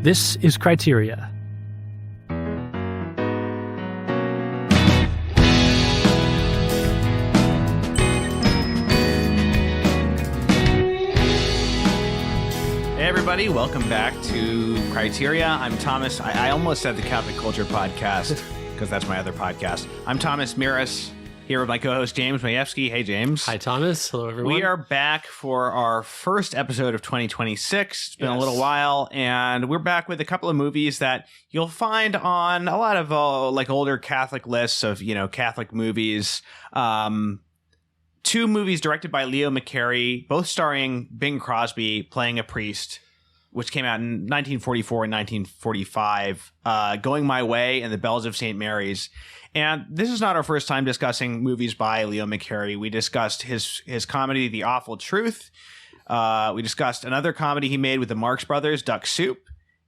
This is Criteria. Hey everybody, welcome back to Criteria. I'm Thomas. I almost said the Catholic Culture Podcast because that's my other podcast. I'm Thomas Miras, here with my co-host James Majewski. Hey James. Hi Thomas. Hello everyone. We are back for our first episode of 2026. It's been a little while, and we're back with a couple of movies that you'll find on a lot of like older Catholic lists of, Catholic movies. Two movies directed by Leo McCarey, both starring Bing Crosby playing a priest, which came out in 1944 and 1945, Going My Way and The Bells of St. Mary's. And this is not our first time discussing movies by Leo McCarey. We discussed his comedy, The Awful Truth. We discussed another comedy he made with the Marx Brothers, Duck Soup.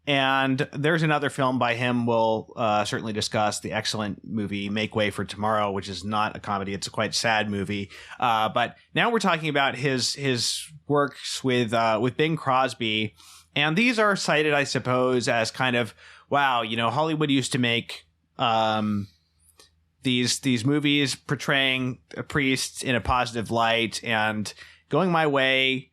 And there's another film by him we'll certainly discuss, the excellent movie Make Way for Tomorrow, which is not a comedy. It's a quite sad movie. But now we're talking about his works with Bing Crosby. And these are cited, I suppose, as kind of, wow, Hollywood used to make these movies portraying a priest in a positive light, and Going My Way,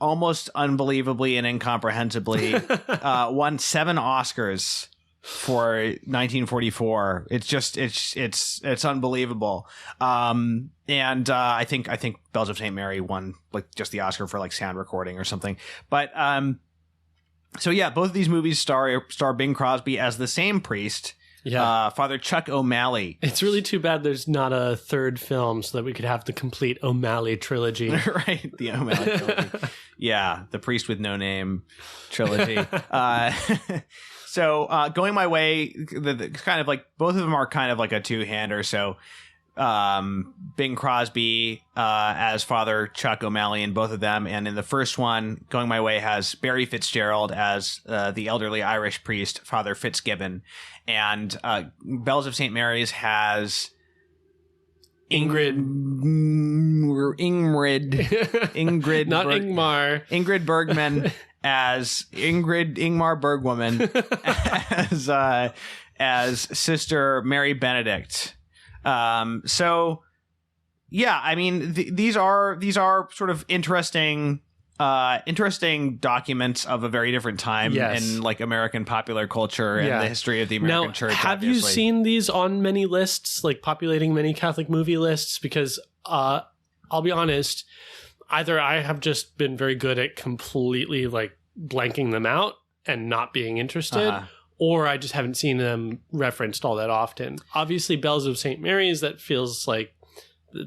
almost unbelievably and incomprehensibly, won 7 Oscars for 1944. It's unbelievable. And I think Bells of St. Mary won like just the Oscar for like sound recording or something. But so yeah, both of these movies star Bing Crosby as the same priest. Yeah. Father Chuck O'Malley. It's really too bad there's not a third film so that we could have the complete O'Malley trilogy. Right, the O'Malley trilogy. Yeah, the Priest with No Name trilogy. So Going My Way, the kind of like, both of them are kind of like a two-hander. So Bing Crosby as Father Chuck O'Malley in both of them. And in the first one, Going My Way has Barry Fitzgerald as the elderly Irish priest, Father Fitzgibbon. And Bells of St. Mary's has Ingrid, not Ingmar. Ingrid Bergman as Ingmar Bergwoman as Sister Mary Benedict. So yeah, I mean, these are sort of interesting documents of a very different time in like American popular culture and the history of the American church. Have you seen these on many lists, like populating many Catholic movie lists? Because I'll be honest, either I have just been very good at completely like blanking them out and not being interested, or I just haven't seen them referenced all that often. Obviously, Bells of St. Mary's, that feels like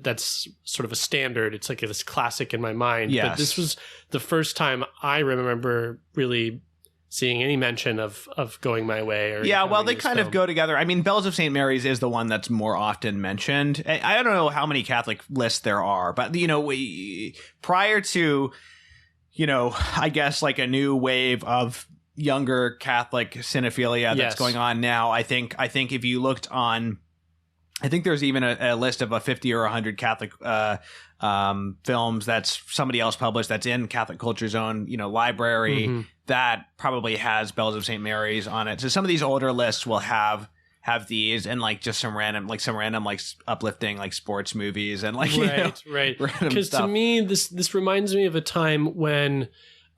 that's sort of a standard. It's like this classic in my mind. Yes. But this was the first time I remember really seeing any mention of Going My Way. Or well, they kind of go together. I mean, Bells of St. Mary's is the one that's more often mentioned. I don't know how many Catholic lists there are, but prior to, I guess like a new wave of younger Catholic cinephilia that's going on now, I think if you looked on, I think there's even a list of 50 or 100 Catholic films that's somebody else published that's in Catholic Culture's own library that probably has Bells of St. Mary's on it. So some of these older lists will have these, and like just some random like uplifting like sports movies and like right. Because to me this reminds me of a time when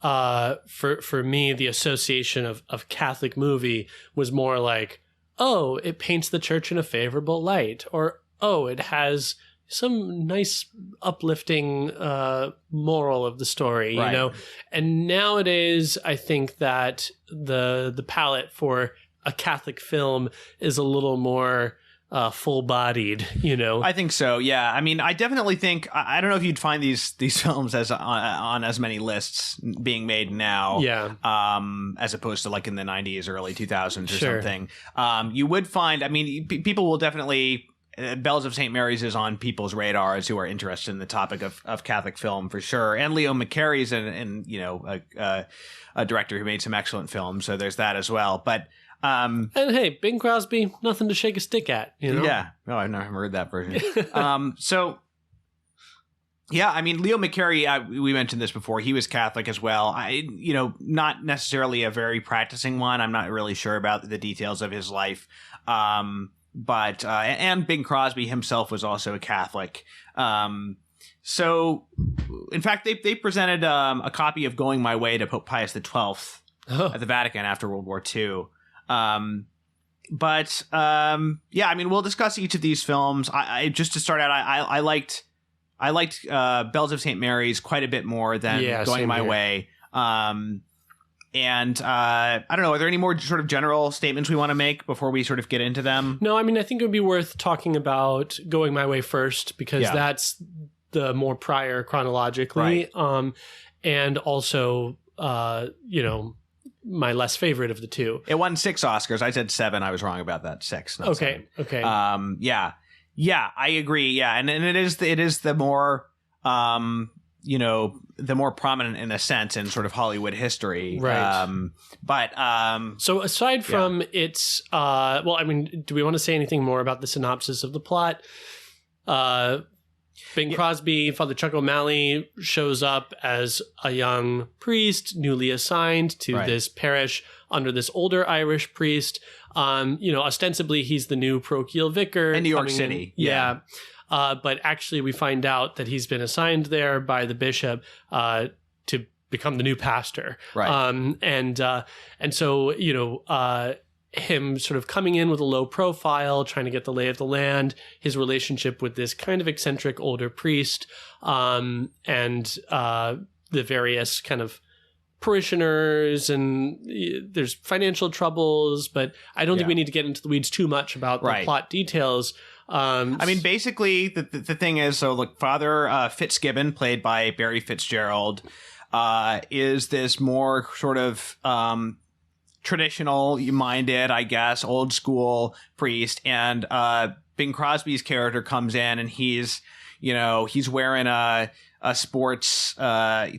for me the association of Catholic movie was more like, oh, it paints the church in a favorable light, or, oh, it has some nice uplifting moral of the story, And nowadays, I think that the palette for a Catholic film is a little more full-bodied, I think so, yeah. I mean, I definitely think, I don't know if you'd find these films as on as many lists being made now, as opposed to like in the 90s or early 2000s or something. You would find, I mean, people will definitely, Bells of St. Mary's is on people's radars who are interested in the topic of Catholic film for sure. And Leo McCarey's a director who made some excellent films, so there's that as well. But and hey, Bing Crosby, nothing to shake a stick at, Yeah. Oh, I've never heard that version. So Yeah, I mean, Leo McCarey, we mentioned this before. He was Catholic as well. Not necessarily a very practicing one. I'm not really sure about the details of his life. But and Bing Crosby himself was also a Catholic. So, in fact, they presented a copy of Going My Way to Pope Pius XII at the Vatican after World War II. But I mean, we'll discuss each of these films. I just to start out, I liked Bells of St. Mary's quite a bit more than Going My Way. And I don't know, are there any more sort of general statements we want to make before we sort of get into them? No, I mean, I think it would be worth talking about Going My Way first, because that's the more prior chronologically. Right. And also, my less favorite of the two. It won 6 Oscars. I said 7. I was wrong about that. 6. Not 7. Okay. Yeah, I agree. Yeah, and it is the more the more prominent in a sense in sort of Hollywood history. Right. So aside from its well, I mean, do we want to say anything more about the synopsis of the plot? Bing Crosby, Father Chuck O'Malley, shows up as a young priest, newly assigned to this parish under this older Irish priest. Ostensibly he's the new parochial vicar in New York City. But actually we find out that he's been assigned there by the bishop to become the new pastor. Right. And so, him sort of coming in with a low profile, trying to get the lay of the land, his relationship with this kind of eccentric older priest, and the various kind of parishioners, and there's financial troubles, but I don't think we need to get into the weeds too much about the plot details. I mean, basically, the thing is, so look, Father Fitzgibbon, played by Barry Fitzgerald, is this more sort of traditional minded, I guess, old school priest, and Bing Crosby's character comes in, and he's wearing a sports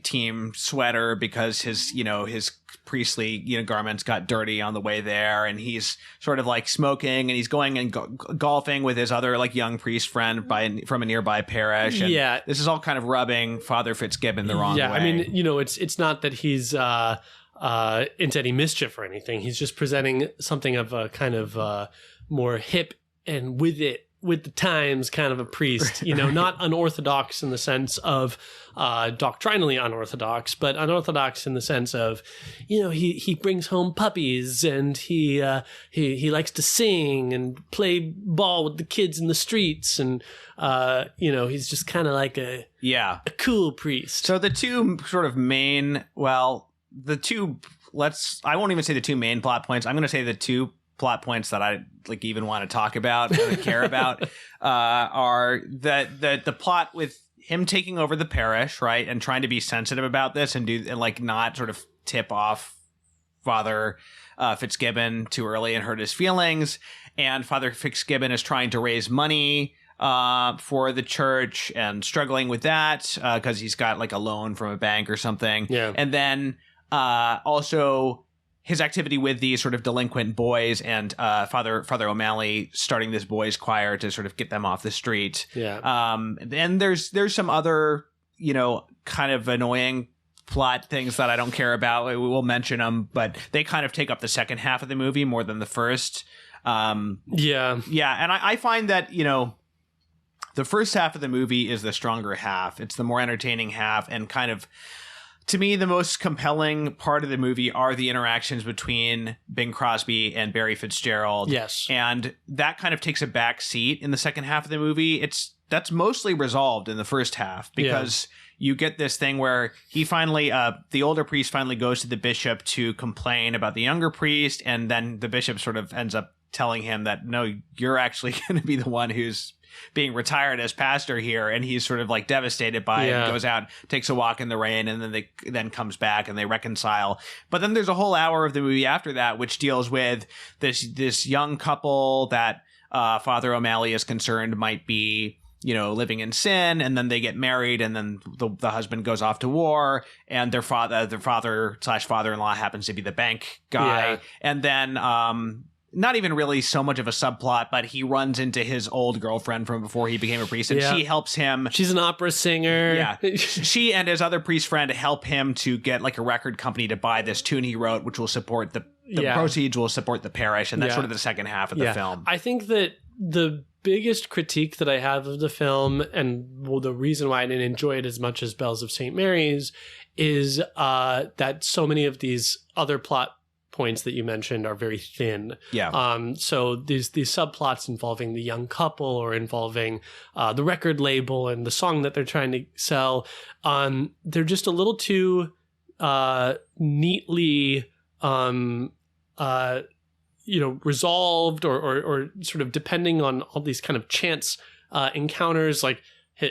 team sweater because his priestly garments got dirty on the way there, and he's sort of like smoking, and he's going and golfing with his other like young priest friend from a nearby parish. And this is all kind of rubbing Father Fitzgibbon the wrong way. I mean, it's not that he's into any mischief or anything. He's just presenting something of a kind of more hip and with the times kind of a priest, not unorthodox in the sense of doctrinally unorthodox, but unorthodox in the sense of, he brings home puppies, and he likes to sing and play ball with the kids in the streets, and he's just kind of like a cool priest. So the two sort of main, I won't even say the two main plot points. I'm going to say the two plot points that I like even want to talk about and care about are that the plot with him taking over the parish, right, and trying to be sensitive about this and not sort of tip off Father Fitzgibbon too early and hurt his feelings, and Father Fitzgibbon is trying to raise money for the church and struggling with that because he's got like a loan from a bank or something, and then also his activity with these sort of delinquent boys, and Father O'Malley starting this boys' choir to sort of get them off the street. And there's some other kind of annoying plot things that I don't care about. We will mention them, but they kind of take up the second half of the movie more than the first. And I find that the first half of the movie is the stronger half. It's the more entertaining half, and kind of, to me, the most compelling part of the movie are the interactions between Bing Crosby and Barry Fitzgerald. Yes. And that kind of takes a back seat in the second half of the movie. That's mostly resolved in the first half, because you get this thing where he finally, the older priest finally goes to the bishop to complain about the younger priest, and then the bishop sort of ends up telling him that, no, you're actually going to be the one who's being retired as pastor here, and he's sort of like devastated by it, and goes out, takes a walk in the rain, and then comes back and they reconcile. But then there's a whole hour of the movie after that which deals with this young couple that Father O'Malley is concerned might be living in sin, and then they get married, and then the husband goes off to war, and their father/father-in-law happens to be the bank guy, and then not even really so much of a subplot, but he runs into his old girlfriend from before he became a priest, and she helps him. She's an opera singer. Yeah. She and his other priest friend help him to get like a record company to buy this tune he wrote, which will support the proceeds will support the parish, and that's sort of the second half of the film. I think that the biggest critique that I have of the film, and the reason why I didn't enjoy it as much as Bells of St. Mary's, is that so many of these other plot points that you mentioned are very thin. Yeah. So these subplots involving the young couple or involving the record label and the song that they're trying to sell, they're just a little too neatly resolved or sort of depending on all these kind of chance encounters, like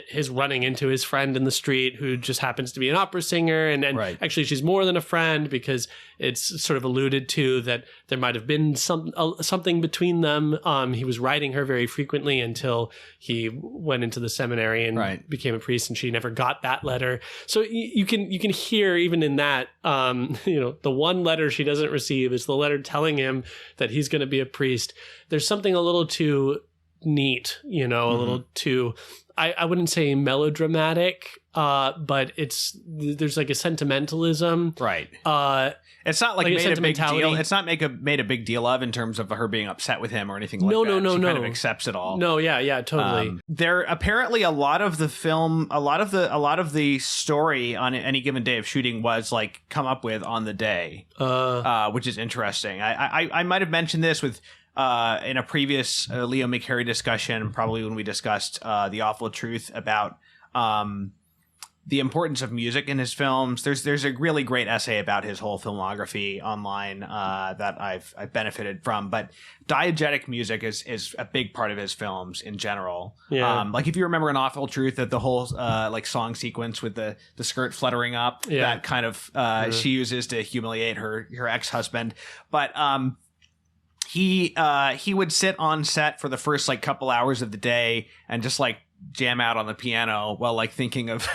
his running into his friend in the street who just happens to be an opera singer. And actually she's more than a friend, because it's sort of alluded to that there might have been something between them. He was writing her very frequently until he went into the seminary and became a priest, and she never got that letter. So you can hear even in that, the one letter she doesn't receive is the letter telling him that he's going to be a priest. There's something a little too neat, a little too, I wouldn't say melodramatic, but there's like a sentimentalism. Right. It's not like made a big deal. It's not made a big deal of in terms of her being upset with him or anything like that. No. She kind of accepts it all. No, yeah, totally. There apparently a lot of the film, a lot of the story on any given day of shooting was like come up with on the day, which is interesting. I might have mentioned this with. In a previous Leo McCarey discussion, probably when we discussed The Awful Truth about the importance of music in his films. There's a really great essay about his whole filmography online that I've benefited from. But diegetic music is a big part of his films in general. Yeah. Like if you remember An Awful Truth, that the whole like song sequence with the skirt fluttering up, that kind of she uses to humiliate her ex-husband. But he would sit on set for the first like couple hours of the day and just like jam out on the piano while like thinking of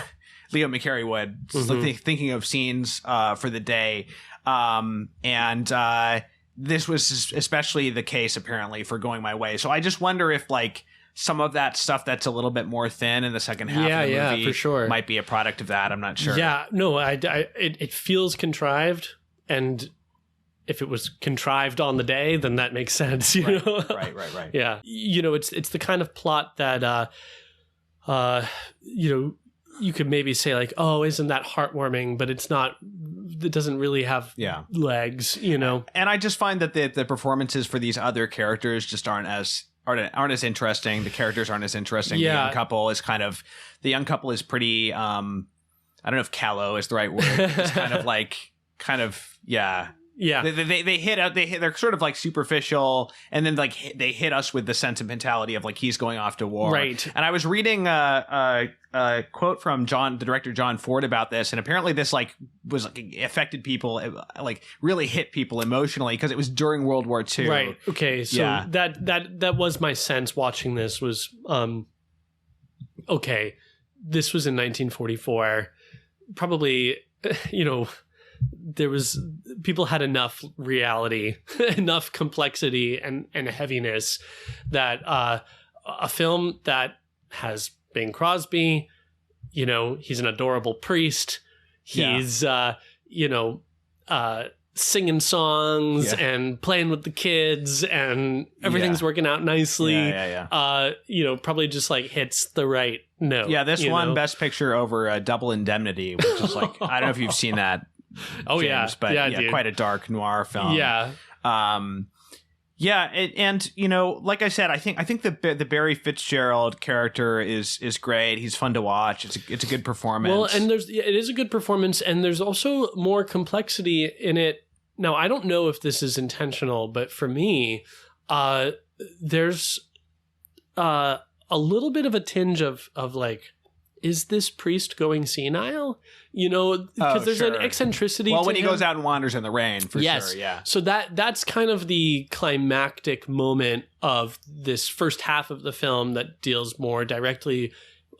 Leo McCarey would thinking of scenes for the day. And this was especially the case apparently for Going My Way. So I just wonder if like some of that stuff that's a little bit more thin in the second half of the movie for sure. might be a product of that. I'm not sure. Yeah, no, it feels contrived, and if it was contrived on the day, then that makes sense, you know? Right. Yeah. It's the kind of plot that, you could maybe say like, oh, isn't that heartwarming? But it's not, it doesn't really have legs, And I just find that the performances for these other characters just aren't as interesting. The characters aren't as interesting. Yeah. The young couple is pretty, I don't know if callow is the right word. It's Yeah, they hit out. They're sort of like superficial, and then like they hit us with the sentimentality of like he's going off to war. Right. And I was reading a quote from the director John Ford about this, and apparently this like was like affected people, like really hit people emotionally because it was during World War II. Right. Okay. So that was my sense watching this was okay. This was in 1944. Probably, people had enough reality, enough complexity and heaviness that a film that has Bing Crosby, he's an adorable priest. He's, singing songs and playing with the kids and everything's working out nicely. Probably just like hits the right note. Yeah, this won Best Picture over Double Indemnity, which is like, I don't know if you've seen that. Oh, James, but dude. Quite a dark noir film. Yeah. Like I said, I think the Barry Fitzgerald character is great. He's fun to watch. It's a good performance. Well, and it is a good performance, and there's also more complexity in it. Now, I don't know if this is intentional, but for me, there's a little bit of a tinge of like, is this priest going senile? Because there's an eccentricity. Well, when he goes out and wanders in the rain, for sure. Yeah. So that's kind of the climactic moment of this first half of the film that deals more directly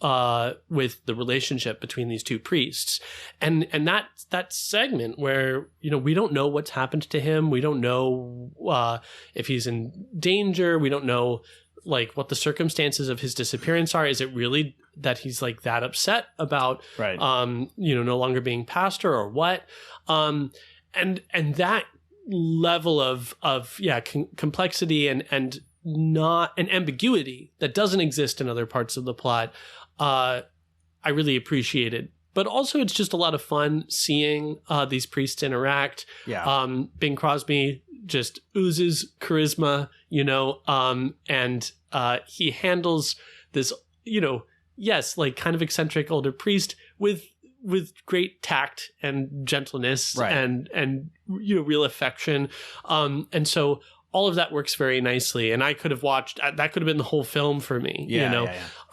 with the relationship between these two priests, and that segment where we don't know what's happened to him, we don't know if he's in danger, we don't know like what the circumstances of his disappearance are. Is it really that he's like that upset about no longer being pastor or what? And that level of complexity and not an ambiguity that doesn't exist in other parts of the plot, I really appreciated. But also, it's just a lot of fun seeing these priests interact. Bing Crosby just oozes charisma, and he handles this, like kind of eccentric older priest with great tact and gentleness and real affection. And so all of that works very nicely. And I could have watched, that could have been the whole film for me,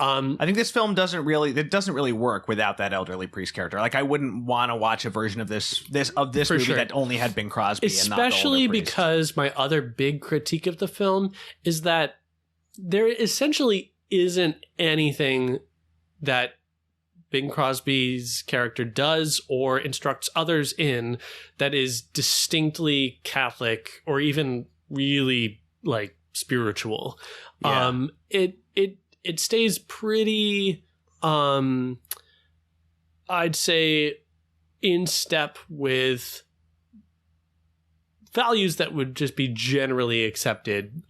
I think this film doesn't really work without that elderly priest character. Like I wouldn't want to watch a version of this movie that only had Bing Crosby, especially and not the older priest. Because my other big critique of the film is that there essentially isn't anything that Bing Crosby's character does or instructs others in that is distinctly Catholic or even really like spiritual. It stays pretty I'd say in step with values that would just be generally accepted,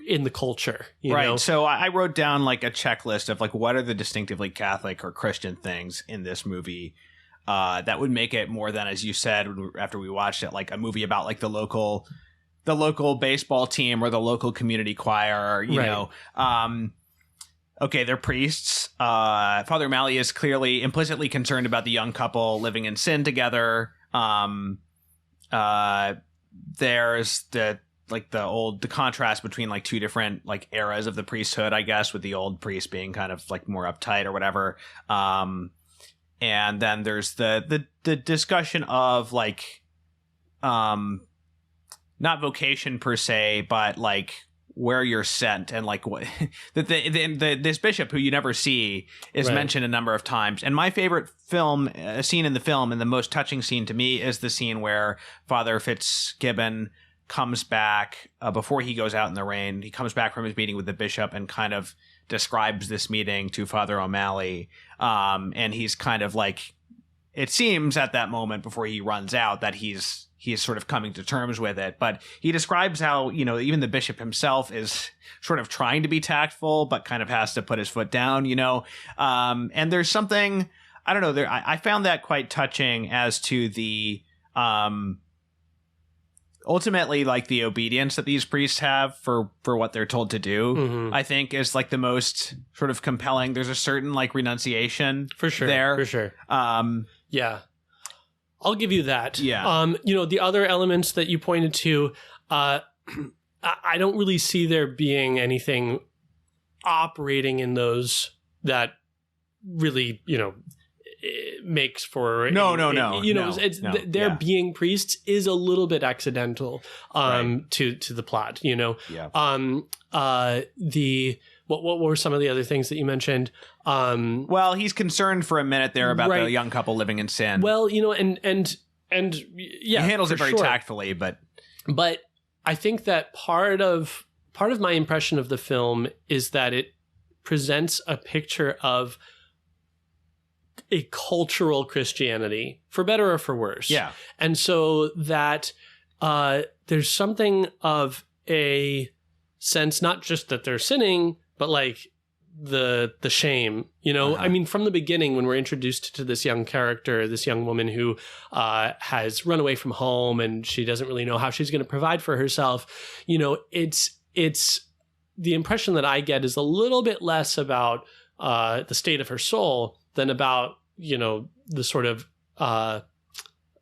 in the culture, you know? So I wrote down like a checklist of like what are the distinctively Catholic or Christian things in this movie that would make it more than, as you said after we watched it, like a movie about like the local baseball team or the local community choir, you know. Okay, they're priests. Father O'Malley is clearly implicitly concerned about the young couple living in sin together. There's the contrast between like two different like eras of the priesthood, I guess, with the old priest being kind of like more uptight or whatever. And then there's the discussion of like not vocation per se, but like where you're sent, and like what this bishop who you never see is mentioned a number of times. And my favorite scene in the film, and the most touching scene to me, is the scene where Father Fitzgibbon comes back before he goes out in the rain. He comes back from his meeting with the bishop and kind of describes this meeting to Father O'Malley. And he's kind of like, it seems at that moment before he runs out that he's sort of coming to terms with it. But he describes how, even the bishop himself is sort of trying to be tactful, but kind of has to put his foot down, and there's something, I don't know, I found that quite touching as to the, ultimately, like the obedience that these priests have for what they're told to do, I think is like the most sort of compelling. There's a certain like renunciation for sure there. For sure. Yeah. I'll give you that. Yeah. The other elements that you pointed to, I don't really see there being anything operating in those that really, makes for their being priests is a little bit accidental to the plot, what were some of the other things that you mentioned? Well, he's concerned for a minute there about the young couple living in sin. Well, and he handles it very tactfully, but I think that part of my impression of the film is that it presents a picture of a cultural Christianity, for better or for worse. Yeah. And so that there's something of a sense, not just that they're sinning, but like the shame, I mean, from the beginning, when we're introduced to this young character, this young woman who has run away from home and she doesn't really know how she's going to provide for herself, it's the impression that I get is a little bit less about the state of her soul than about, the sort of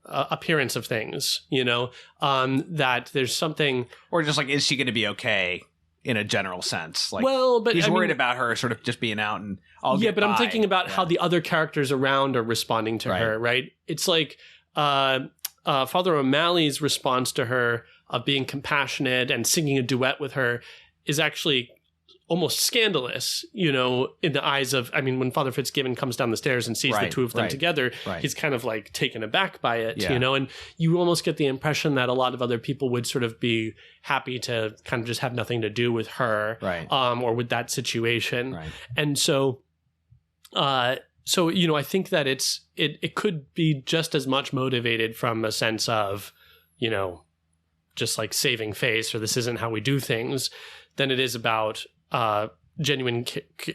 appearance of things, that there's something. Or just like, is she going to be okay in a general sense? Like, but he's worried about her sort of just being out and all. Yeah, but I'm thinking about how the other characters around are responding to her, right? It's like Father O'Malley's response to her of being compassionate and singing a duet with her is actually almost scandalous, you know, in the eyes of, I mean, when Father Fitzgibbon comes down the stairs and sees the two of them together, he's kind of like taken aback by it, you know, and you almost get the impression that a lot of other people would sort of be happy to kind of just have nothing to do with her, or with that situation. And so, you know, I think that it could be just as much motivated from a sense of, you know, just like saving face, or this isn't how we do things, than it is about genuine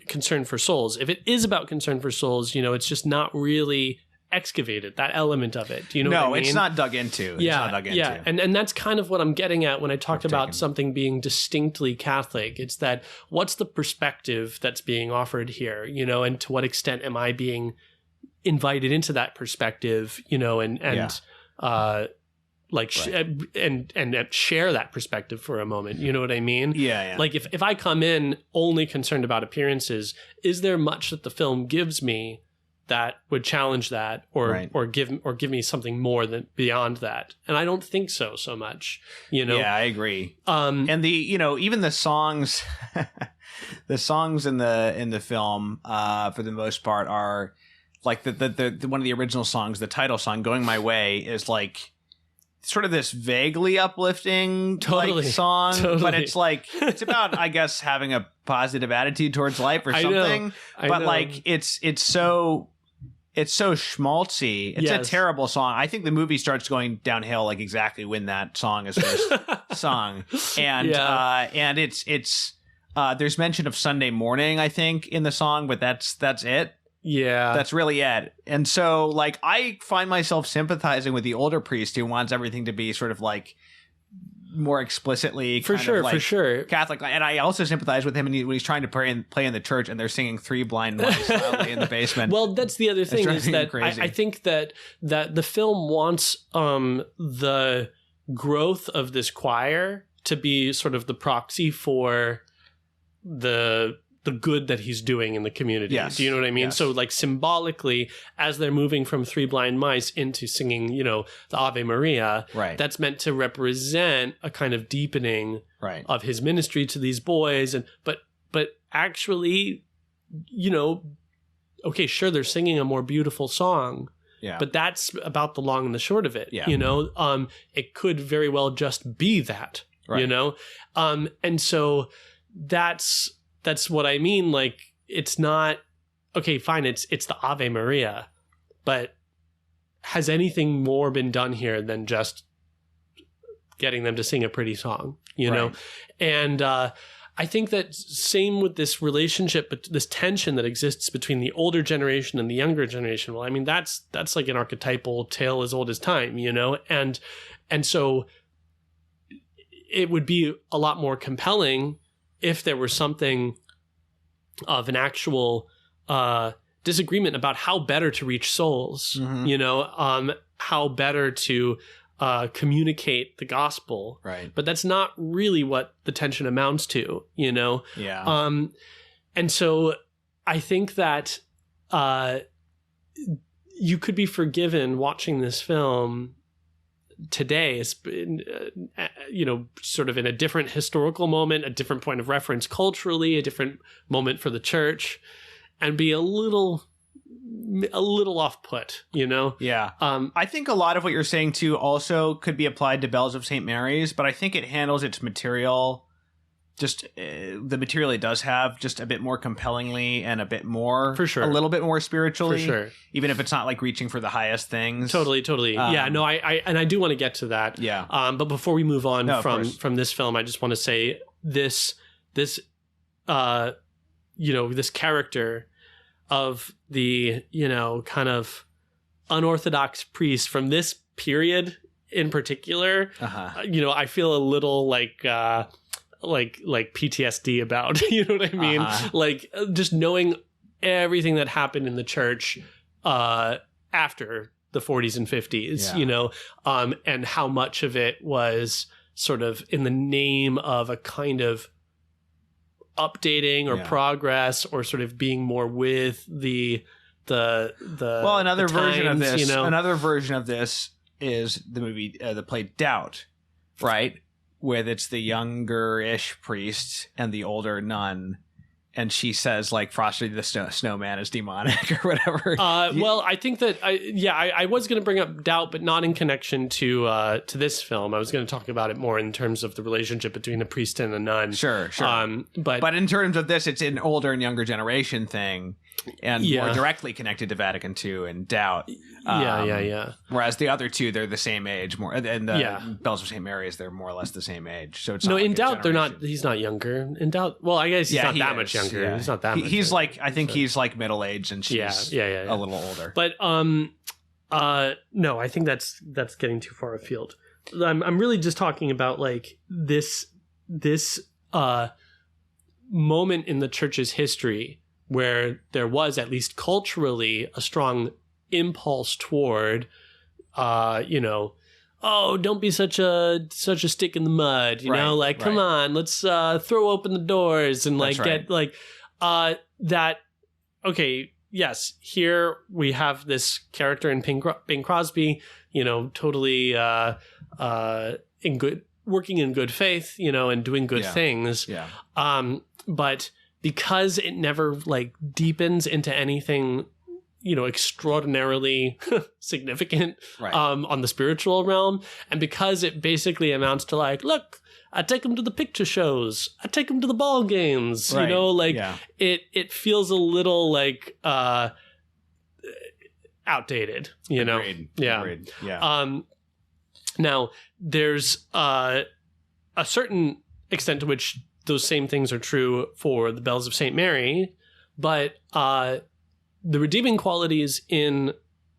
concern for souls. If it is about concern for souls, you know, it's just not really excavated, that element of it. Do you know what I mean? No, it's not dug into. Yeah. And that's kind of what I'm getting at when I talked about something being distinctly Catholic. It's that, what's the perspective that's being offered here, you know, and to what extent am I invited into that perspective, you know, and share that perspective for a moment. You know what I mean? Yeah. Like if I come in only concerned about appearances, is there much that the film gives me that would challenge that, or give me something more than beyond that? And I don't think so much, you know? Yeah, I agree. And the, you know, even the songs, the songs in the film, for the most part, are like the one of the original songs, the title song, "Going My Way," is like sort of this vaguely uplifting like song, but it's like, it's about, I guess, having a positive attitude towards life or something. I know. Like it's so schmaltzy. It's a terrible song. I think the movie starts going downhill like exactly when that song is first sung. And and it's there's mention of Sunday morning, I think, in the song, but that's it. Yeah. That's really it. And so, like, I find myself sympathizing with the older priest who wants everything to be sort of like more explicitly for sure Catholic. And I also sympathize with him when he's trying to play in the church and they're singing Three Blind Mice loudly in the basement. Well, that's the other thing, is that I think that the film wants the growth of this choir to be sort of the proxy for the good that he's doing in the community. Yes. Do you know what I mean? Yes. So like symbolically, as they're moving from Three Blind Mice into singing, you know, the Ave Maria, that's meant to represent a kind of deepening of his ministry to these boys. And but actually, you know, okay, sure, they're singing a more beautiful song. Yeah. But that's about the long and the short of it. Yeah. You know, it could very well just be that. You know? And so that's what I mean. Like, it's not, okay, fine, it's the Ave Maria, but has anything more been done here than just getting them to sing a pretty song, you know? And I think that same with this relationship, but this tension that exists between the older generation and the younger generation. Well, I mean, that's like an archetypal tale as old as time, you know? And so it would be a lot more compelling if there were something of an actual disagreement about how better to reach souls, you know, how better to communicate the gospel. But that's not really what the tension amounts to, you know? Yeah. And so I think that you could be forgiven watching this film today, you know, sort of in a different historical moment, a different point of reference culturally, a different moment for the church, and be a little off put, you know? Yeah. I think a lot of what you're saying too also could be applied to Bells of St. Mary's, but I think it handles its material, just the material it does have, just a bit more compellingly and a bit more, for sure, a little bit more spiritually, for sure, even if it's not like reaching for the highest things. Totally. Yeah, no, I do want to get to that. Yeah. But before we move on from this film, I just want to say this you know, this character of the, you know, kind of unorthodox priest from this period in particular, you know, I feel a little like PTSD about, you know what I mean? Like, just knowing everything that happened in the church after the 40s and 50s, you know, and how much of it was sort of in the name of a kind of updating or progress, or sort of being more with the well, another version of this, you know? Another version of this is the movie, the play Doubt, right? with it's the younger-ish priest and the older nun, and she says like Frosty the Snowman is demonic or whatever. Well, I think that I was going to bring up Doubt, but not in connection to this film. I was going to talk about it more in terms of the relationship between a priest and a nun. Sure. But in terms of this, it's an older and younger generation thing, and more directly connected to Vatican II and Doubt. Yeah. Whereas the other two, they're the same age, more, and the Bells of St. Mary's, they're more or less the same age. So it's not in Doubt they're not. He's not younger. In Doubt, well, I guess he's not that much younger. Yeah. He's not that much. He's like, I think he's like middle aged, and she's a little older. But no, I think that's getting too far afield. I'm really just talking about like this moment in the church's history where there was, at least culturally, a strong impulse toward, don't be such a stick in the mud, you know, like, come on, let's throw open the doors and like get like that. Okay, yes, here we have this character in Bing Crosby, totally working in good faith, and doing good things. Yeah. But because it never like deepens into anything, extraordinarily significant on the spiritual realm, and because it basically amounts to like, look, I take them to the picture shows, I take them to the ball games, it feels a little like outdated, Agreed. Yeah. Agreed. Yeah. Now there's a certain extent to which those same things are true for the Bells of St. Mary, but the redeeming qualities in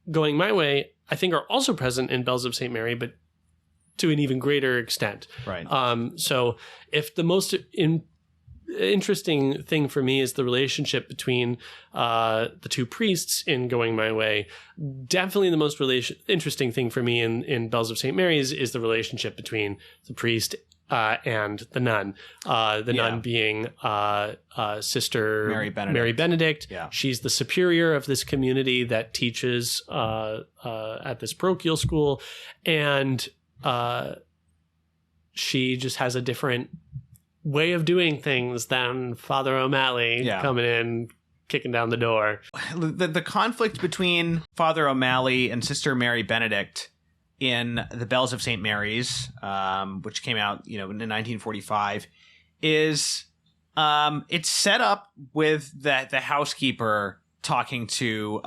Going My Way, I think, are also present in Bells of St. Mary, but to an even greater extent. Right. So if the most interesting thing for me is the relationship between the two priests in Going My Way, definitely the most interesting thing for me in Bells of St. Mary's is the relationship between the priest and the nun. The nun being Sister Mary Benedict. Yeah. She's the superior of this community that teaches at this parochial school, and she just has a different way of doing things than Father O'Malley coming in, kicking down the door. The conflict between Father O'Malley and Sister Mary Benedict in The Bells of St. Mary's, which came out, in 1945, is it's set up with the housekeeper talking to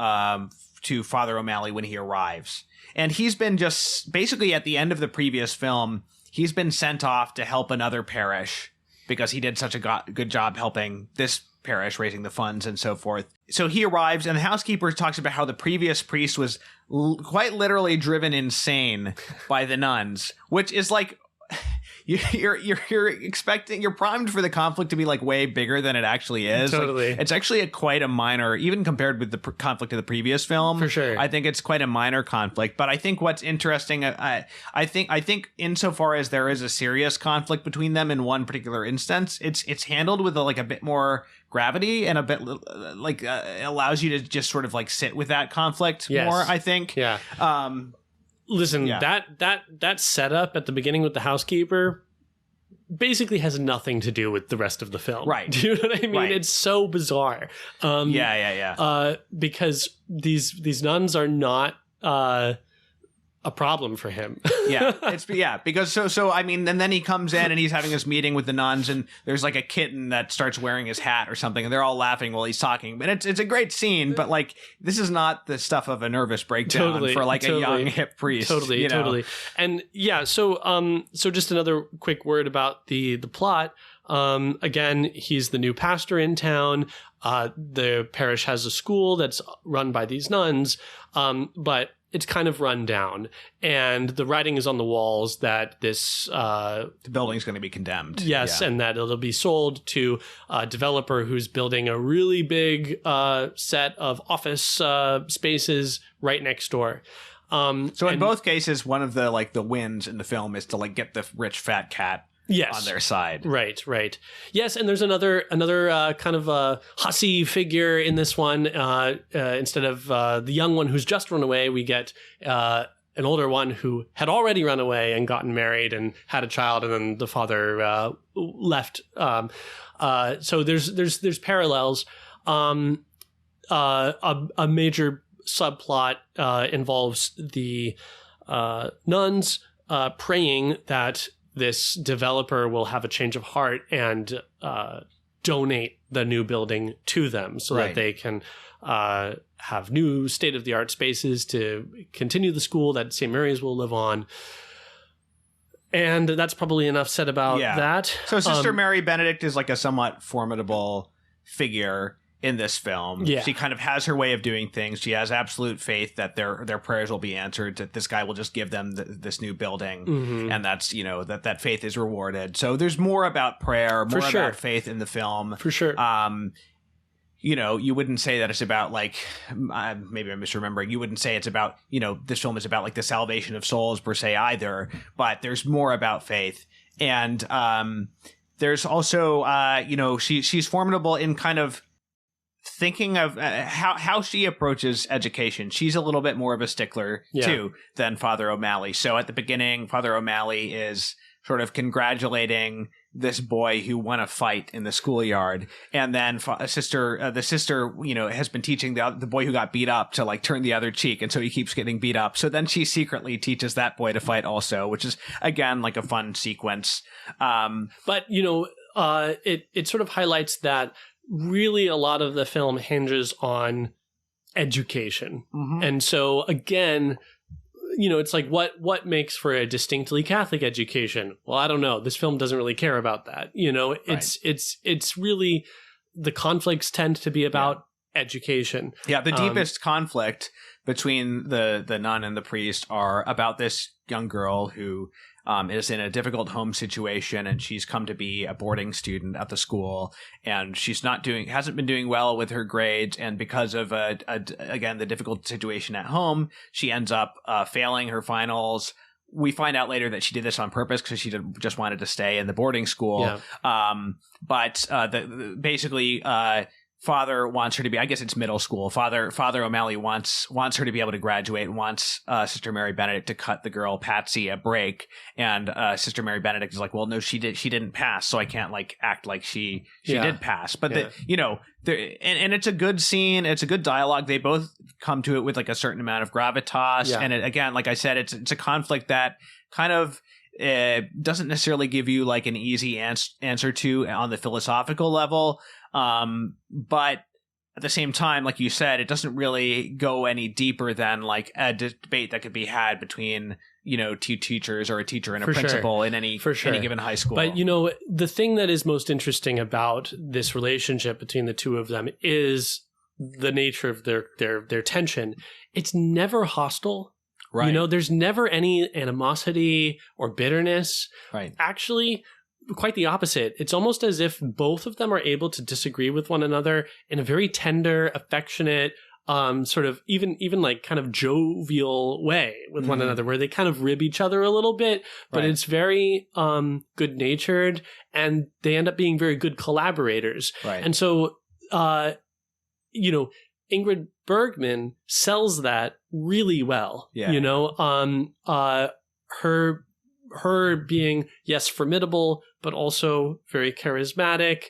Father O'Malley when he arrives. And he's been just basically at the end of the previous film, he's been sent off to help another parish because he did such a good job helping this parish, raising the funds and so forth. So he arrives, and the housekeeper talks about how the previous priest was quite literally driven insane by the nuns, which is like, you're expecting, you're primed for the conflict to be like way bigger than it actually is. Totally. Like, it's actually quite a minor, even compared with the conflict of the previous film. For sure. I think it's quite a minor conflict. But I think what's interesting, I think insofar as there is a serious conflict between them in one particular instance, it's handled with a bit more gravity and a bit allows you to just sort of like sit with that conflict more, I think. Yeah. Listen, that setup at the beginning with the housekeeper basically has nothing to do with the rest of the film. Right. Do you know what I mean? Right. It's so bizarre. Because these nuns are not a problem for him. Because so I mean, and then he comes in and he's having this meeting with the nuns, and there's like a kitten that starts wearing his hat or something, and they're all laughing while he's talking. But it's a great scene, but like this is not the stuff of a nervous breakdown for like a young hip priest. Totally. And so just another quick word about the plot. Again, he's the new pastor in town. The parish has a school that's run by these nuns, but it's kind of run down, and the writing is on the walls that this the building's going to be condemned. Yes, and that it'll be sold to a developer who's building a really big set of office spaces right next door. So in both cases, one of the wins in the film is to like get the rich fat cat on their side. Right. Yes, and there's another kind of hussy figure in this one. Instead of the young one who's just run away, we get an older one who had already run away and gotten married and had a child, and then the father left. So there's parallels. A major subplot involves the nuns praying that this developer will have a change of heart and donate the new building to them so that they can have new state-of-the-art spaces to continue the school that St. Mary's will live on. And that's probably enough said about that. So Sister Mary Benedict is like a somewhat formidable figure in this film. Yeah. She kind of has her way of doing things. She has absolute faith that their prayers will be answered, that this guy will just give them this new building. And that's, you know, that faith is rewarded. So there's more about prayer, more about faith in the film. For sure. You know, you wouldn't say that it's about like, maybe I'm misremembering, you wouldn't say it's about, you know, this film is about like the salvation of souls per se either, but there's more about faith. And there's also, you know, she's formidable in kind of thinking of how she approaches education. She's a little bit more of a stickler too than Father O'Malley. So at the beginning, Father O'Malley is sort of congratulating this boy who won a fight in the schoolyard, and then the sister, you know, has been teaching the boy who got beat up to like turn the other cheek, and so he keeps getting beat up. So then she secretly teaches that boy to fight also, which is again like a fun sequence. But you know, it sort of highlights that really a lot of the film hinges on education, and so again, you know, it's like what makes for a distinctly Catholic education? Well, I don't know. This film doesn't really care about that. You know, it's really, the conflicts tend to be about education. Yeah, the deepest conflict between the nun and the priest are about this young girl who is in a difficult home situation, and she's come to be a boarding student at the school, and she's hasn't been doing well with her grades, and because of again the difficult situation at home, she ends up failing her finals. We find out later that she did this on purpose because she just wanted to stay in the boarding school. But basically, Father wants her to be, I guess it's middle school. Father O'Malley wants her to be able to graduate, wants Sister Mary Benedict to cut the girl Patsy a break, and Sister Mary Benedict is like, well, no, she didn't pass, so I can't like act like she did pass. But you know, and it's a good scene, it's a good dialogue. They both come to it with like a certain amount of gravitas, and again, like I said, it's a conflict that kind of doesn't necessarily give you like an easy answer to on the philosophical level. But at the same time, like you said, it doesn't really go any deeper than like a debate that could be had between, you know, two teachers or a teacher and a principal in any given high school. But, you know, the thing that is most interesting about this relationship between the two of them is the nature of their tension. It's never hostile. Right. You know, there's never any animosity or bitterness. Right. Actually, quite the opposite. It's almost as if both of them are able to disagree with one another in a very tender, affectionate, sort of even like kind of jovial way with one another, where they kind of rib each other a little bit, but it's very good natured, and they end up being very good collaborators. Right. And so, you know, Ingrid Bergman sells that really well. Yeah. You know, her being, yes, formidable, but also very charismatic.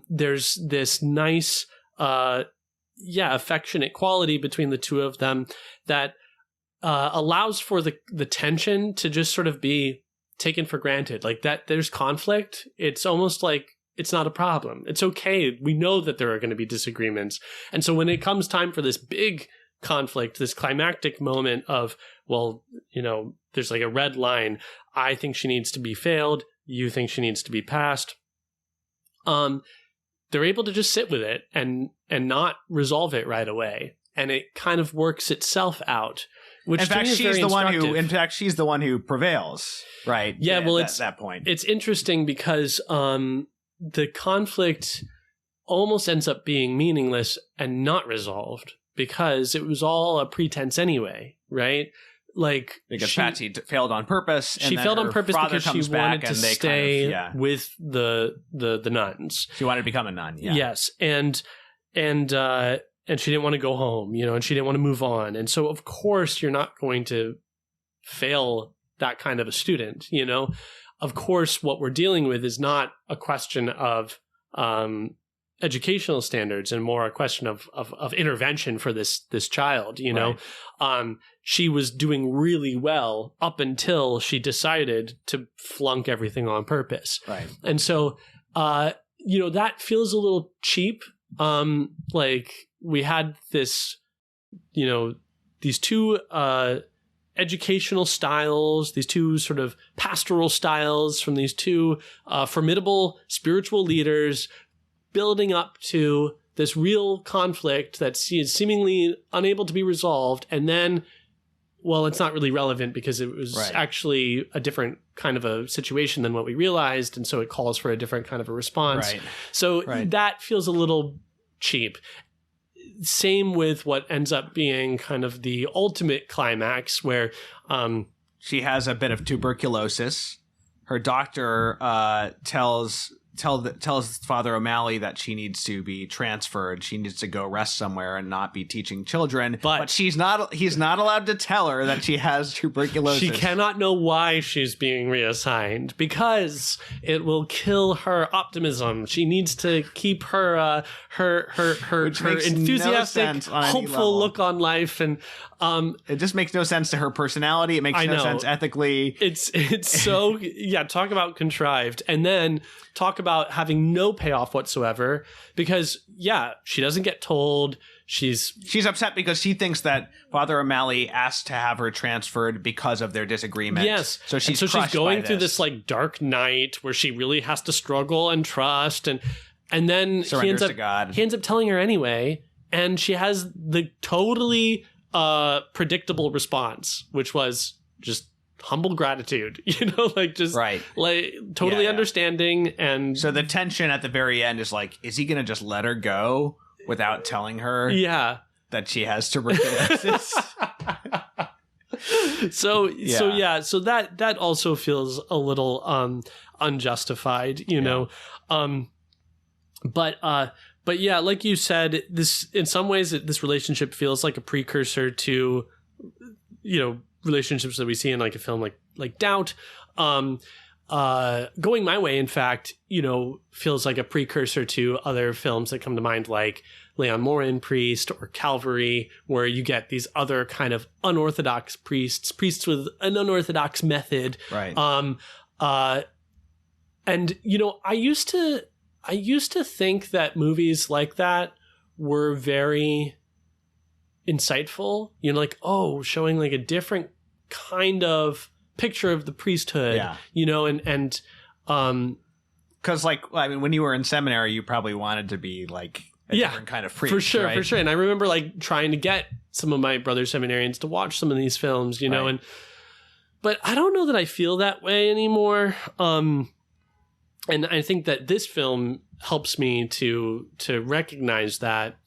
There's this nice, affectionate quality between the two of them that allows for the tension to just sort of be taken for granted. Like that, there's conflict. It's almost like it's not a problem. It's okay. We know that there are going to be disagreements. And so when it comes time for this big conflict, this climactic moment of, well, you know, there's like a red line. I think she needs to be failed. You think she needs to be passed. They're able to just sit with it and not resolve it right away. And it kind of works itself out. Which in fact, she's the one who prevails. Right. Yeah. Well, it's that point. It's interesting because, the conflict almost ends up being meaningless and not resolved because it was all a pretense anyway, right? Like because Patsy failed on purpose. She failed on purpose because she wanted to stay with the nuns. She wanted to become a nun. Yeah. Yes, and she didn't want to go home, you know, and she didn't want to move on. And so, of course, you're not going to fail that kind of a student, you know? Of course, what we're dealing with is not a question of educational standards and more a question of intervention for this child, you know? Right. She was doing really well up until she decided to flunk everything on purpose. Right. And so, you know, that feels a little cheap. Like we had this, you know, these two educational styles, these two sort of pastoral styles from these two formidable spiritual leaders building up to this real conflict that is seemingly unable to be resolved. And then, well, it's not really relevant because it was actually a different kind of a situation than what we realized. And so it calls for a different kind of a response. Right. So that feels a little cheap. Same with what ends up being kind of the ultimate climax where she has a bit of tuberculosis. Her doctor tells Father O'Malley that she needs to be transferred. She needs to go rest somewhere and not be teaching children. But he's not allowed to tell her that she has tuberculosis. She cannot know why she's being reassigned because it will kill her optimism. She needs to keep her enthusiastic, hopeful look on life, and it just makes no sense to her personality. It makes no sense ethically. It's so talk about contrived, and then talk about having no payoff whatsoever because she doesn't get told. She's upset because she thinks that Father O'Malley asked to have her transferred because of their disagreement. Yes. So she's going through this like dark night where she really has to struggle and trust, and then he ends up telling her anyway, and she has the totally predictable response, which was just humble gratitude, you know, like just like totally understanding. And so the tension at the very end is like, is he going to just let her go without telling her that she has tuberculosis? So that also feels a little unjustified, you know. But yeah, like you said, this in some ways this relationship feels like a precursor to, you know, relationships that we see in like a film like Doubt. Going My Way, in fact, you know, feels like a precursor to other films that come to mind, like Leon Morin Priest or Calvary, where you get these other kind of unorthodox priests with an unorthodox method. Right. And you know, I used to think that movies like that were very insightful, you know, like, showing like a different kind of picture of the priesthood, you know, and because like, I mean, when you were in seminary, you probably wanted to be like a different kind of priest, for sure. And I remember like trying to get some of my brother seminarians to watch some of these films, you know, but I don't know that I feel that way anymore. And I think that this film helps me to recognize that.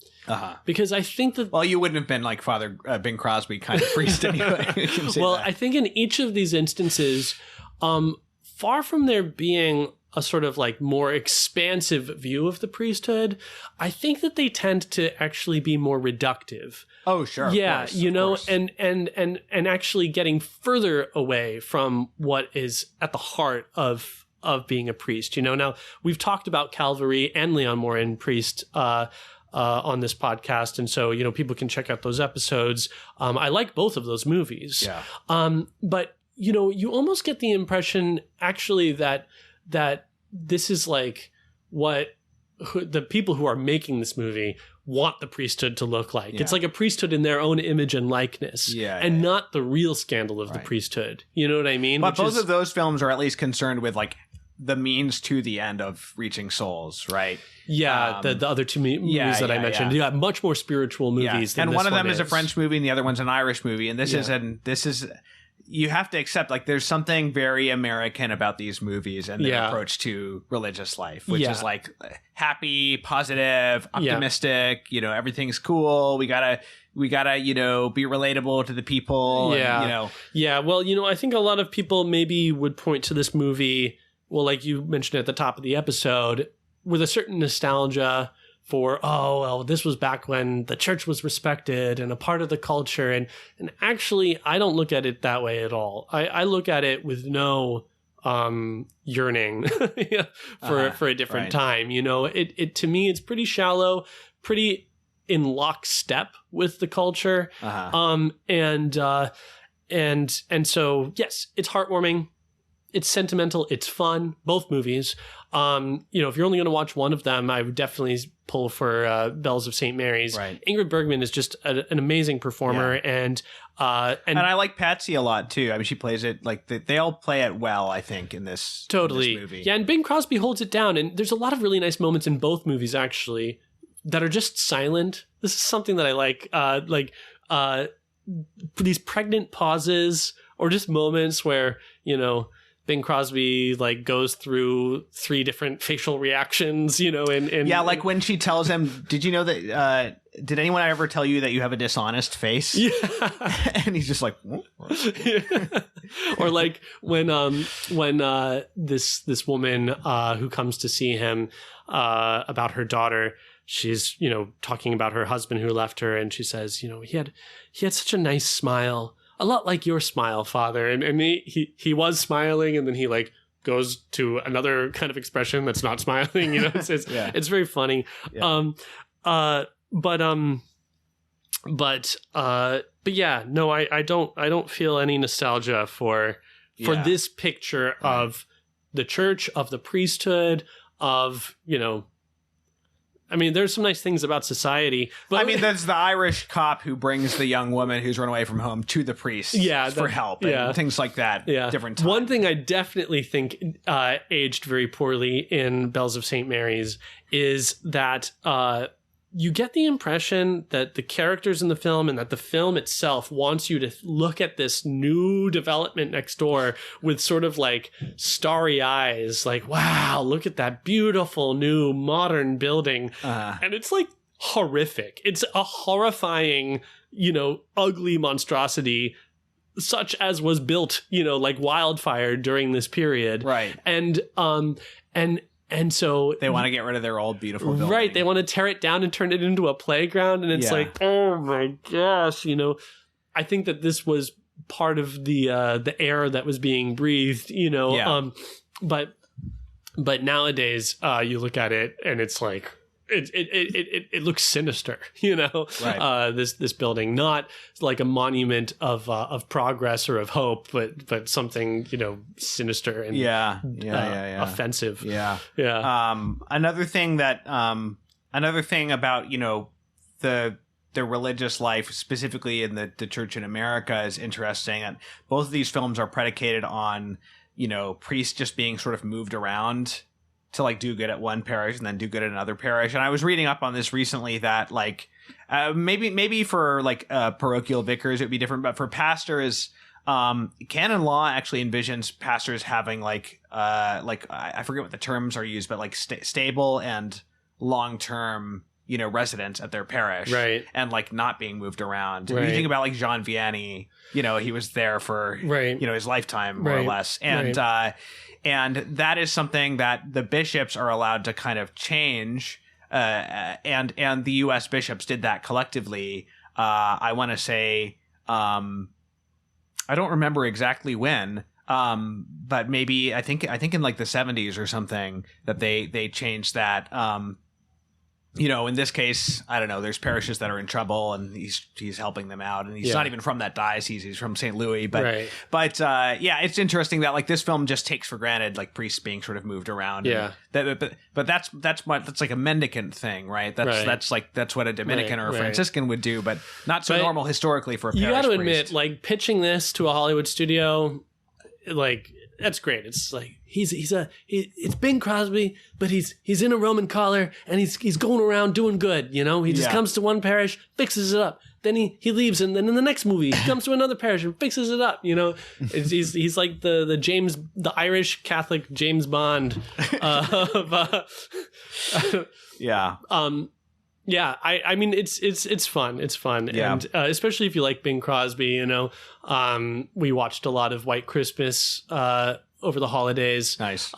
Because I think that... Well, you wouldn't have been like Father Bing Crosby kind of priest anyway. I think in each of these instances, far from there being a sort of like more expansive view of the priesthood, I think that they tend to actually be more reductive. Oh, sure. Yeah, course, you know, and actually getting further away from what is at the heart of being a priest. You know, now we've talked about Calvary and Leon Morin Priest on this podcast, and so, you know, people can check out those episodes. I like both of those movies. But you know, you almost get the impression actually that this is like what the people who are making this movie want the priesthood to look like. It's like a priesthood in their own image and likeness, and not the real scandal of the priesthood. You know what I mean? But both of those films are at least concerned with like the means to the end of reaching souls, right? Yeah, the other two movies that I mentioned, much more spiritual movies. Than and this one of them is a French movie, and the other one's an Irish movie. And this is you have to accept, like, there's something very American about these movies and their approach to religious life, which is like happy, positive, optimistic. You know, everything's cool. We gotta you know, be relatable to the people. And, you know, Well, you know, I think a lot of people maybe would point to this movie, well, like you mentioned at the top of the episode, with a certain nostalgia for, oh, well, this was back when the church was respected and a part of the culture. And actually, I don't look at it that way at all. I look at it with no yearning for a different time. You know, it to me, it's pretty shallow, pretty in lockstep with the culture. And so, yes, it's heartwarming. It's sentimental. It's fun. Both movies. You know, if you're only going to watch one of them, I would definitely pull for Bells of St. Mary's. Right. Ingrid Bergman is just an amazing performer, and I like Patsy a lot too. I mean, she plays it like they all play it well. I think in this movie. Yeah, and Bing Crosby holds it down. And there's a lot of really nice moments in both movies actually that are just silent. This is something that I like these pregnant pauses or just moments where, you know, Bing Crosby like goes through 3 different facial reactions, you know, and yeah, like when she tells him, "Did you know that? Did anyone ever tell you that you have a dishonest face?" Yeah, and he's just like, or like when this woman who comes to see him about her daughter, she's, you know, talking about her husband who left her, and she says, you know, he had such a nice smile. A lot like your smile, Father. And he was smiling, and then he like goes to another kind of expression that's not smiling. You know, it's very funny. Yeah. But yeah, no, I don't feel any nostalgia for this picture of the church, of the priesthood, of, you know. I mean, there's some nice things about society. But I mean, there's the Irish cop who brings the young woman who's run away from home to the priest for help and things like that. Yeah. Different time. One thing I definitely think aged very poorly in Bells of St. Mary's is that you get the impression that the characters in the film and that the film itself wants you to look at this new development next door with sort of like starry eyes, like, wow, look at that beautiful new modern building. And it's like horrific. It's a horrifying, you know, ugly monstrosity such as was built, you know, like wildfire during this period. Right. And so they want to get rid of their old beautiful building. Right. They want to tear it down and turn it into a playground. And it's like, oh my gosh, you know, I think that this was part of the air that was being breathed, you know. Yeah. But nowadays, you look at it and it's like, it looks sinister, you know. Right. This building, not like a monument of progress or of hope, but something, you know, sinister and offensive. Yeah. Another thing about, you know, the religious life, specifically in the church in America, is interesting. And both of these films are predicated on, you know, priests just being sort of moved around to like do good at one parish and then do good at another parish. And I was reading up on this recently that like maybe for like parochial vicars it would be different, but for pastors, canon law actually envisions pastors having like I forget what the terms are used, but like stable and long-term, you know, residents at their parish, right, and like not being moved around. Right. When you think about like Jean Vianney, you know, he was there for you know, his lifetime more or less, and and that is something that the bishops are allowed to kind of change, and the U.S. bishops did that collectively. I want to say, I don't remember exactly when, but maybe I think in like the 70s or something that they changed that. You know, in this case, I don't know, there's parishes that are in trouble and he's helping them out, and he's not even from that diocese, he's from St. Louis, but it's interesting that like this film just takes for granted like priests being sort of moved around. But that's like a mendicant thing, right? That's what a Dominican or a Franciscan would do, but not so normal historically for a parish. You got to priest. admit, like pitching this to a Hollywood studio, like that's great. It's like it's Bing Crosby, but he's in a Roman collar and he's going around doing good. You know, he just comes to one parish, fixes it up. Then he leaves, and then in the next movie he comes to another parish and fixes it up. You know, he's like the Irish Catholic James Bond of Yeah, I mean it's fun. It's fun, and especially if you like Bing Crosby. You know, we watched a lot of White Christmas over the holidays. Nice.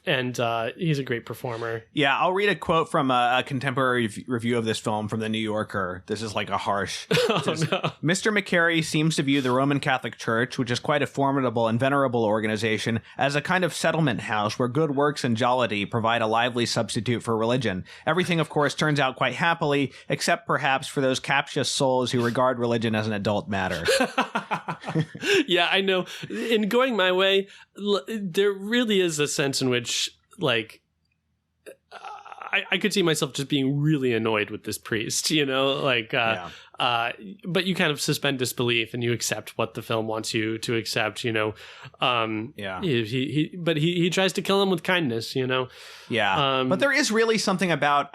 And he's a great performer. Yeah, I'll read a quote from a contemporary review of this film from the New Yorker. This is like a harsh. Mr. McCarey seems to view the Roman Catholic Church, which is quite a formidable and venerable organization, as a kind of settlement house where good works and jollity provide a lively substitute for religion. Everything, of course, turns out quite happily, except perhaps for those captious souls who regard religion as an adult matter. Yeah, I know. In Going My Way, there really is a sense in which, like, I could see myself just being really annoyed with this priest, like, but you kind of suspend disbelief and you accept what the film wants you to accept, He tries to kill him with kindness, Yeah. But there is really something about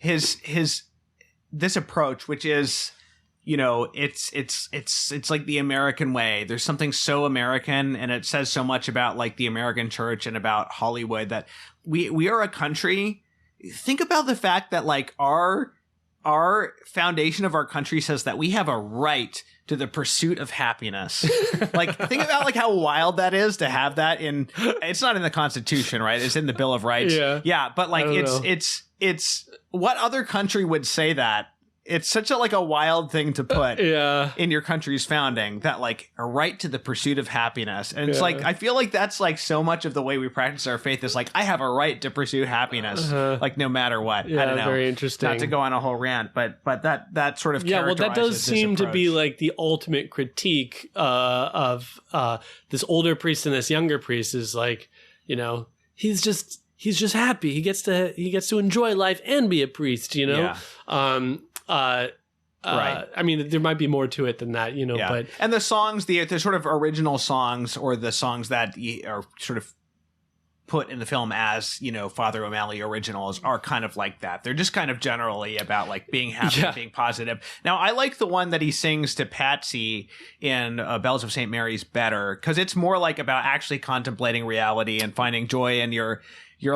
this approach, which is, it's like the American way. There's something so American, and it says so much about like the American church and about Hollywood that we are a country. Think about the fact that like our foundation of our country says that we have a right to the pursuit of happiness. Like, think about like how wild that is to have that in. It's not in the Constitution, right? It's in the Bill of Rights. Yeah, but like it's what other country would say that? It's such a wild thing to put in your country's founding, that like a right to the pursuit of happiness. And it's like, I feel like that's like so much of the way we practice our faith is like, I have a right to pursue happiness, like no matter what. Yeah, I don't know. very interesting. Not to go on a whole rant, but that sort of well, that does seem to be approach. like the ultimate critique of this older priest and this younger priest is like, he's just happy. He gets to enjoy life and be a priest, Yeah. Right. I mean, there might be more to it than that, but and the songs, the sort of original songs, or the songs that are sort of put in the film as, Father O'Malley originals, are kind of like that. They're just kind of generally about like being happy, and being positive. Now, I like the one that he sings to Patsy in Bells of St. Mary's better, because it's more like about actually contemplating reality and finding joy in your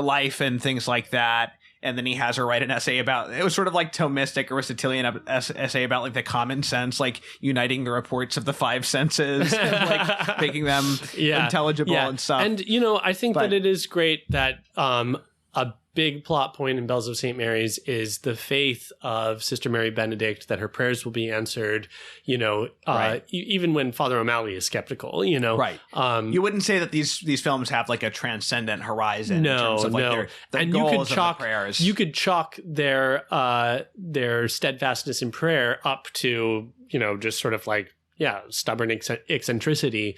life and things like that. And then he has her write an essay about, it was sort of like Thomistic Aristotelian essay about like the common sense, like uniting the reports of the five senses and like making them intelligible and stuff. And, I think that it is great that a big plot point in Bells of St. Mary's is the faith of Sister Mary Benedict that her prayers will be answered, even when Father O'Malley is skeptical, Right. You wouldn't say that these films have like a transcendent horizon in terms of like their and goals of the prayers. You could chalk their steadfastness in prayer up to, just sort of like, stubborn eccentricity,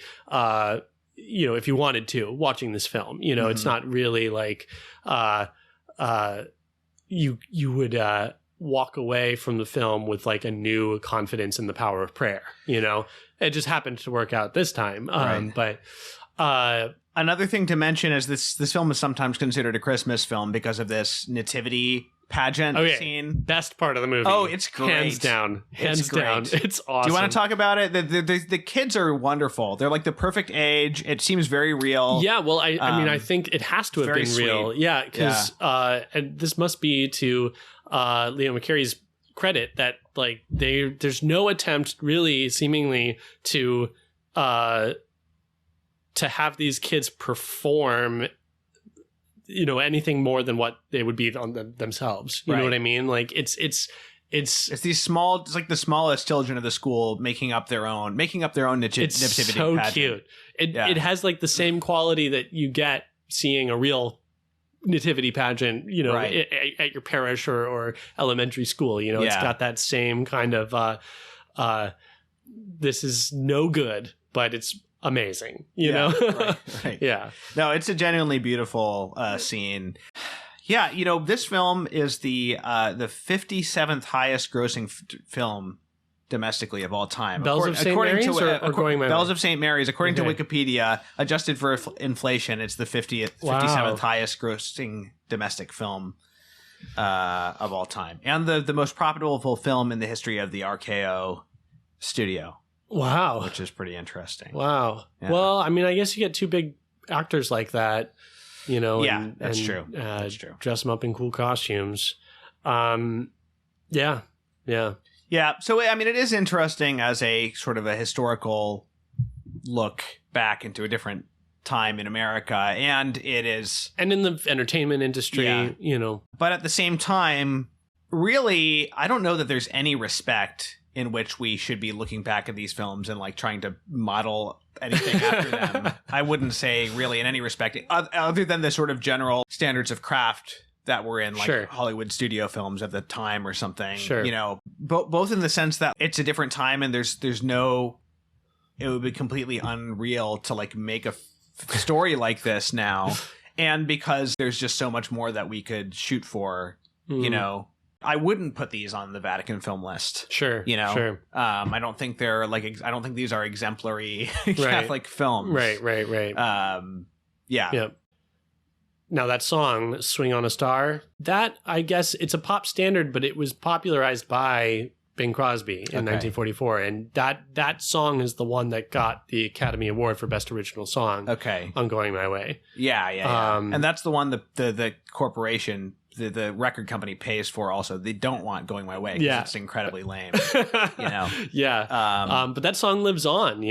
if you wanted to, watching this film. It's not really like you would walk away from the film with like a new confidence in the power of prayer. It just happened to work out this time. But another thing to mention is this film is sometimes considered a Christmas film because of this nativity pageant scene. Best part of the movie. Oh, it's great. Hands down. It's awesome. Do you want to talk about it? The kids are wonderful. They're like the perfect age. It seems very real. Yeah, well, I mean, I think it has to have been real. Sweet. Yeah, because and this must be to Leo McCarey's credit that like there's no attempt really seemingly to have these kids perform anything more than what they would be on themselves. You know what I mean? Like it's these small, it's like the smallest children of the school making up their own nativity it's so pageant. cute. It has like the same quality that you get seeing a real nativity pageant, at your parish or elementary school. It's got that same kind of this is no good, but it's amazing, Right. Yeah. No, it's a genuinely beautiful scene. Yeah, this film is the 57th highest grossing film domestically of all time. Bells of St. Mary's or Going My Way? Bells of St. Mary's, according to Wikipedia, adjusted for inflation, it's the 57th highest grossing domestic film of all time, and the most profitable film in the history of the RKO studio. Wow. Which is pretty interesting. Wow. Yeah. Well, I mean, I guess you get two big actors like that, that's true. That's true. Dress them up in cool costumes. Yeah. So, I mean, it is interesting as a sort of a historical look back into a different time in America, and it is, and in the entertainment industry, But at the same time, really, I don't know that there's any respect in which we should be looking back at these films and like trying to model anything after them. I wouldn't say really in any respect, other than the sort of general standards of craft that were in like Hollywood studio films at the time or something. Sure. Both in the sense that it's a different time and there's no, it would be completely unreal to like make a story like this now. And because there's just so much more that we could shoot for, I wouldn't put these on the Vatican film list. Sure. Sure. I don't think they're like, I don't think these are exemplary Catholic films. Right. Yeah. Yep. Now that song, Swing on a Star, that, I guess it's a pop standard, but it was popularized by Bing Crosby in 1944. And that song is the one that got the Academy Award for Best Original Song. Okay. On Going My Way. Yeah. And that's the one the corporation, the record company pays for also. They don't want Going My Way because it's incredibly lame. Yeah. But that song lives on,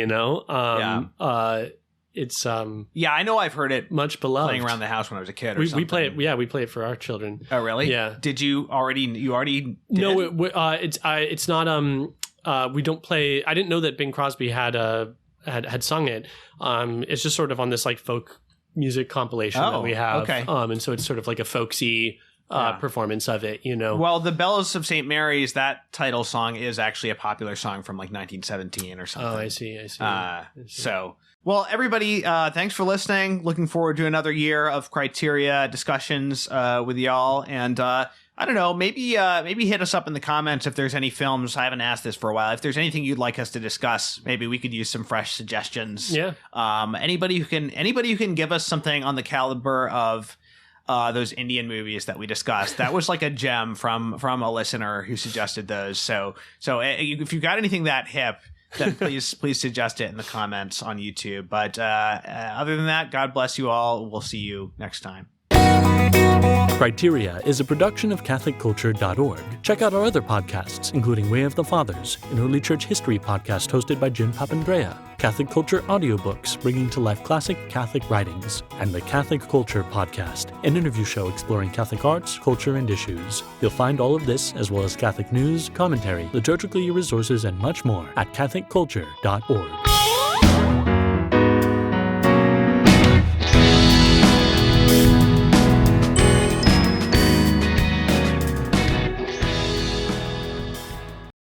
It's I know I've heard it much beloved playing around the house when I was a kid. We play it. Yeah, we play it for our children. Oh, really? Yeah. Did you already? Did? No, it's not. We don't play. I didn't know that Bing Crosby had sung it. It's just sort of on this like folk music compilation that we have. Okay. And so it's sort of like a folksy performance of it. Well, the Bells of St. Mary's, that title song is actually a popular song from like 1917 or something. Oh, I see. So. Well, everybody, thanks for listening. Looking forward to another year of criteria discussions with y'all. And I don't know, maybe hit us up in the comments if there's any films. I haven't asked this for a while. If there's anything you'd like us to discuss, maybe we could use some fresh suggestions. Yeah. Anybody who can give us something on the caliber of those Indian movies that we discussed. That was like a gem from a listener who suggested those. So if you've got anything that hip, then please suggest it in the comments on YouTube. But other than that, God bless you all. We'll see you next time. Criteria is a production of CatholicCulture.org. Check out our other podcasts, including Way of the Fathers, an early church history podcast hosted by Jim Papandrea, Catholic Culture audiobooks bringing to life classic Catholic writings, and the Catholic Culture Podcast, an interview show exploring Catholic arts, culture, and issues. You'll find all of this, as well as Catholic news, commentary, liturgical resources, and much more at CatholicCulture.org.